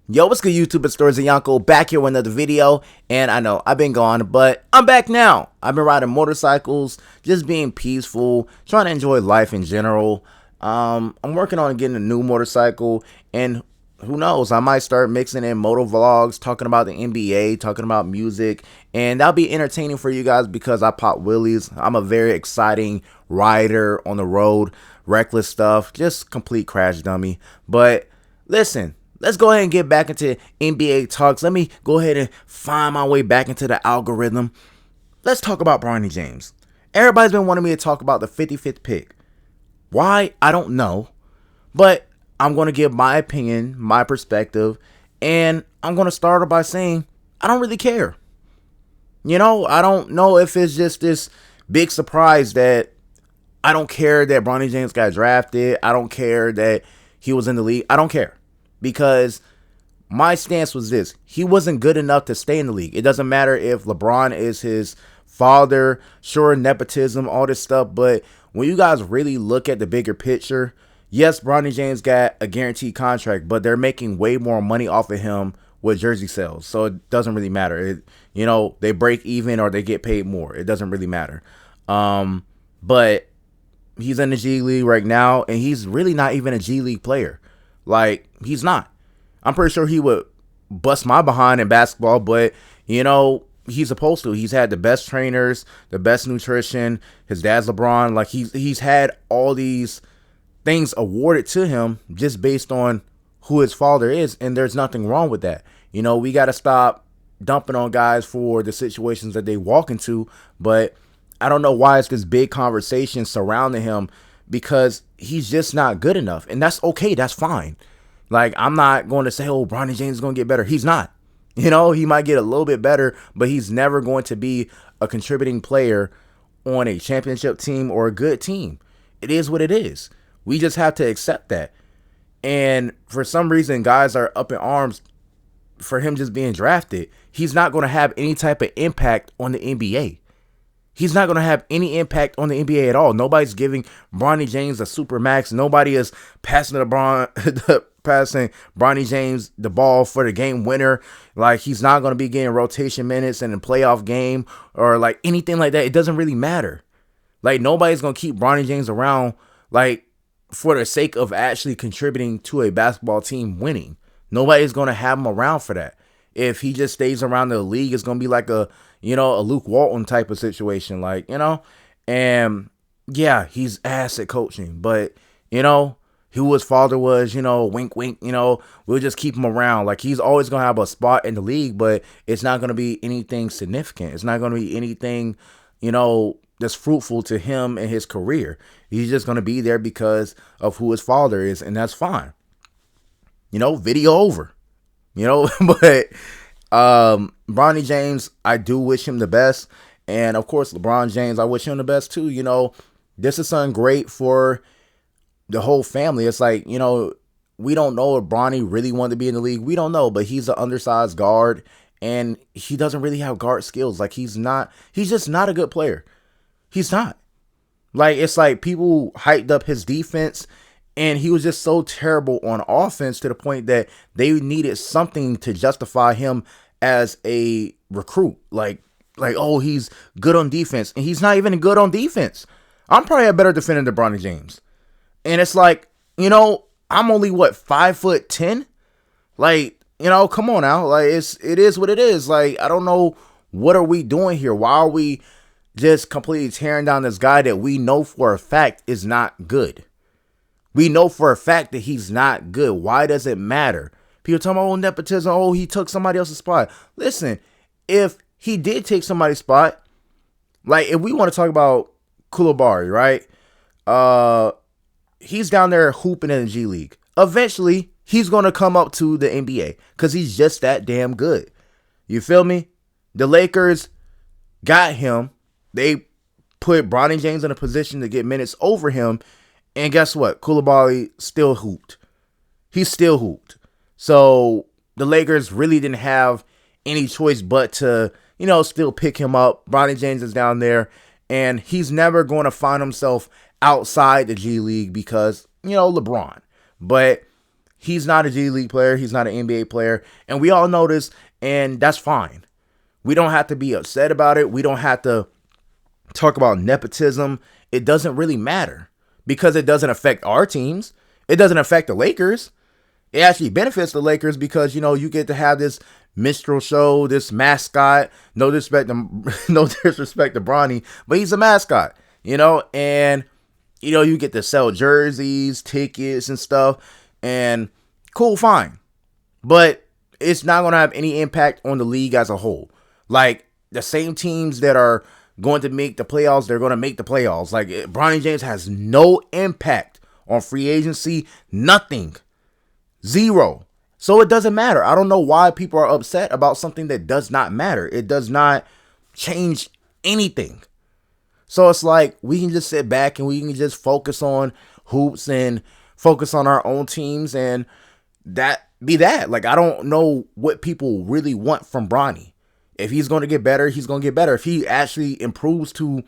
Yo, what's good, YouTube? It's Stories of Yanko back here with another video. And I know I've been gone, but I'm back now. I've been riding motorcycles, just being peaceful, trying to enjoy life in general. I'm working on getting a new motorcycle, and who knows, I might start mixing in moto vlogs, talking about the NBA, talking about music, and that'll be entertaining for you guys because I pop wheelies. I'm a very exciting rider on the road, reckless stuff, just complete crash dummy. But listen, let's go ahead and get back into NBA talks. Let me go ahead and find my way back into the algorithm. Let's talk about Bronny James. Everybody's been wanting me to talk about the 55th pick. Why? I don't know. But I'm going to give my opinion, my perspective, and I'm going to start by saying I don't really care. I don't know if it's just this big surprise that I don't care that Bronny James got drafted. I don't care that he was in the league. I don't care. Because my stance was this: he wasn't good enough to stay in the league. It doesn't matter if LeBron is his father, sure, nepotism, all this stuff, but when you guys really look at the bigger picture, yes, Bronny James got a guaranteed contract, but they're making way more money off of him with jersey sales, so it doesn't really matter. They break even or they get paid more. It doesn't really matter. But he's in the G League right now, and he's really not even a G League player. Like, he's not. I'm pretty sure he would bust my behind in basketball, but, he's supposed to. He's had the best trainers, the best nutrition. His dad's LeBron. Like, he's had all these things awarded to him just based on who his father is, and there's nothing wrong with that. We got to stop dumping on guys for the situations that they walk into, but I don't know why it's this big conversation surrounding him, because he's just not good enough. And that's okay. That's fine. Like, I'm not going to say, oh, Bronny James is going to get better. He's not. He might get a little bit better, but he's never going to be a contributing player on a championship team or a good team. It is what it is. We just have to accept that. And for some reason, guys are up in arms for him just being drafted. He's not going to have any type of impact on the NBA. He's not going to have any impact on the NBA at all. Nobody's giving Bronny James a super max. Nobody is passing passing Bronny James the ball for the game winner. Like, he's not going to be getting rotation minutes in a playoff game or like anything like that. It doesn't really matter. Like, nobody's going to keep Bronny James around like for the sake of actually contributing to a basketball team winning. Nobody's going to have him around for that. If he just stays around the league, it's going to be like a Luke Walton type of situation, and yeah, he's ass at coaching, but, who his father was, wink, wink, we'll just keep him around. Like, he's always going to have a spot in the league, but it's not going to be anything significant. It's not going to be anything, that's fruitful to him and his career. He's just going to be there because of who his father is, and that's fine. Video over. But Bronny James, I do wish him the best. And of course, LeBron James, I wish him the best too. This is something great for the whole family. It's like, we don't know if Bronny really wanted to be in the league. We don't know, but he's an undersized guard and he doesn't really have guard skills. Like, he's just not a good player. He's not. Like, it's like people hyped up his defense, and he was just so terrible on offense to the point that they needed something to justify him as a recruit. Like, oh, he's good on defense. And he's not even good on defense. I'm probably a better defender than Bronny James. And it's like, I'm only, 5'10"? Like, come on now. Like, it is what it is. Like, I don't know, what are we doing here? Why are we just completely tearing down this guy that we know for a fact is not good? We know for a fact that he's not good. Why does it matter? People talking about, oh, nepotism. Oh, he took somebody else's spot. Listen, if he did take somebody's spot, like, if we want to talk about Koulibaly, right? He's down there hooping in the G League. Eventually, he's going to come up to the NBA because he's just that damn good. You feel me? The Lakers got him. They put Bronny James in a position to get minutes over him. And guess what? Koulibaly still hooped. He still hooped. So the Lakers really didn't have any choice but to, still pick him up. Bronny James is down there, and he's never going to find himself outside the G League because, LeBron. But He's not a G League player. He's not an NBA player. And we all know this, and that's fine. We don't have to be upset about it. We don't have to talk about nepotism. It doesn't really matter because it doesn't affect our teams. It doesn't affect the Lakers. It actually benefits the Lakers because, you get to have this minstrel show, this mascot. No disrespect to Bronny, but he's a mascot, and you get to sell jerseys, tickets, and stuff, and cool, fine. But it's not going to have any impact on the league as a whole. Like, the same teams that are going to make the playoffs, they're going to make the playoffs. Like, Bronny James has no impact on free agency, nothing. Zero. So it doesn't matter. I don't know why people are upset about something that does not matter. It does not change anything. So it's like we can just sit back and we can just focus on hoops and focus on our own teams and that be that. Like, I don't know what people really want from Bronny. If he's going to get better, he's going to get better. If he actually improves to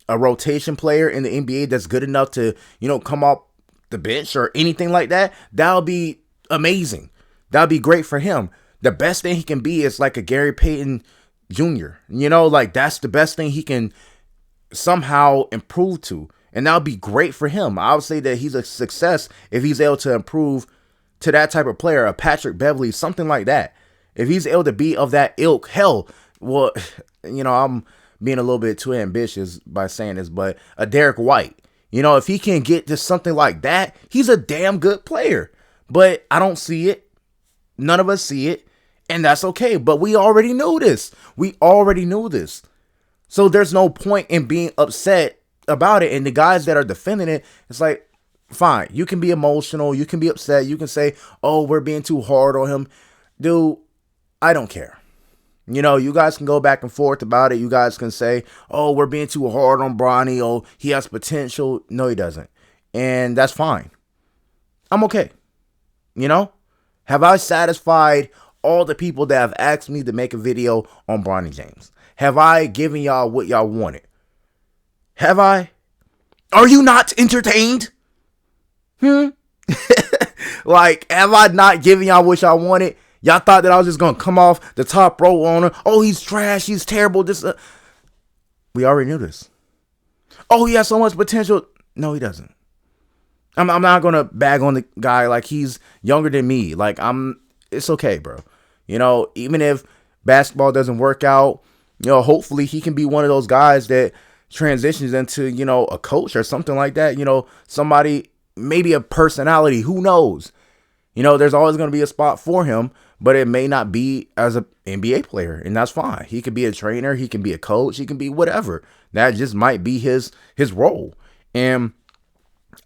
a rotation player in the NBA that's good enough to, come off the bench or anything like that, that'll be amazing. That'll be great for him. The best thing he can be is like a Gary Payton Jr. Like, that's the best thing he can somehow improve to. And that'll be great for him. I would say that he's a success if he's able to improve to that type of player, a Patrick Beverley, something like that. If he's able to be of that ilk, hell, well, I'm being a little bit too ambitious by saying this, but a Derek White, if he can get to something like that, he's a damn good player. But I don't see it. None of us see it. And that's okay. But we already knew this. So there's no point in being upset about it. And the guys that are defending it, it's like, fine. You can be emotional. You can be upset. You can say, oh, we're being too hard on him. Dude, I don't care. You guys can go back and forth about it. You guys can say, oh, we're being too hard on Bronny. Oh, he has potential. No, he doesn't. And that's fine. I'm okay. Have I satisfied all the people that have asked me to make a video on Bronny James? Have I given y'all what y'all wanted? Have I? Are you not entertained? Like, have I not given y'all what y'all wanted? Y'all thought that I was just going to come off the top row on her. Oh, he's trash. He's terrible. We already knew this. Oh, he has so much potential. No, he doesn't. I'm not going to bag on the guy like he's younger than me. Like, it's okay, bro. Even if basketball doesn't work out, hopefully he can be one of those guys that transitions into, a coach or something like that. Somebody, maybe a personality. Who knows? There's always going to be a spot for him, but it may not be as an NBA player, and that's fine. He could be a trainer. He can be a coach. He can be whatever. That just might be his role. And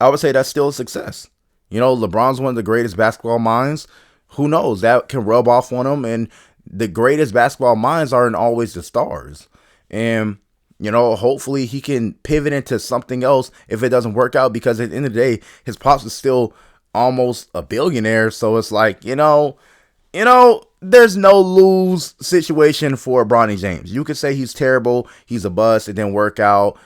I would say that's still a success. LeBron's one of the greatest basketball minds. Who knows? That can rub off on him. And the greatest basketball minds aren't always the stars. And, hopefully he can pivot into something else if it doesn't work out, because at the end of the day, his pops is still almost a billionaire. So it's like, there's no lose situation for Bronny James. You could say he's terrible. He's a bust. It didn't work out.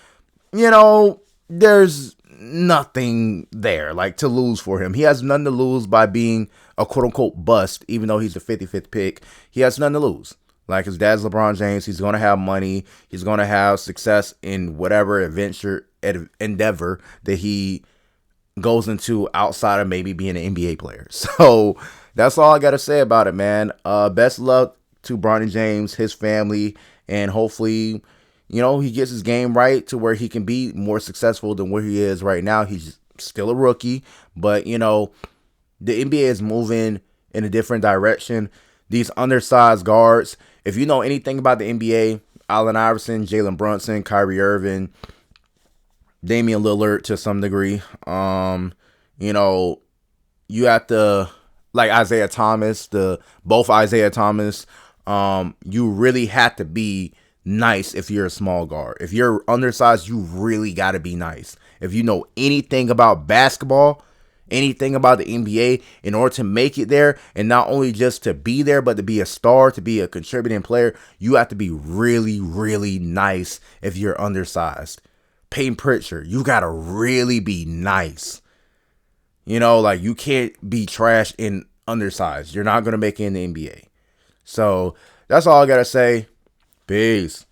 There's nothing there like to lose for him. He has nothing to lose by being a quote unquote bust, even though he's the 55th pick. He has nothing to lose. Like, his dad's LeBron James. He's going to have money. He's going to have success in whatever endeavor that he goes into outside of maybe being an NBA player. So that's all I got to say about it, man. Best luck to Bronny James, his family, and hopefully, he gets his game right to where he can be more successful than where he is right now. He's still a rookie, but, the NBA is moving in a different direction. These undersized guards, if you know anything about the NBA, Allen Iverson, Jalen Brunson, Kyrie Irving, Damian Lillard to some degree, you have to, like Isaiah Thomas, both Isaiah Thomas, you really have to be nice if you're a small guard. If you're undersized, you really got to be nice. If you know anything about basketball, anything about the NBA, in order to make it there, and not only just to be there, but to be a star, to be a contributing player, you have to be really, really nice if you're undersized. Peyton Pritchard, you got to really be nice. You know, like you can't be trash and undersized. You're not gonna make it in the NBA. So that's all I gotta say. Peace.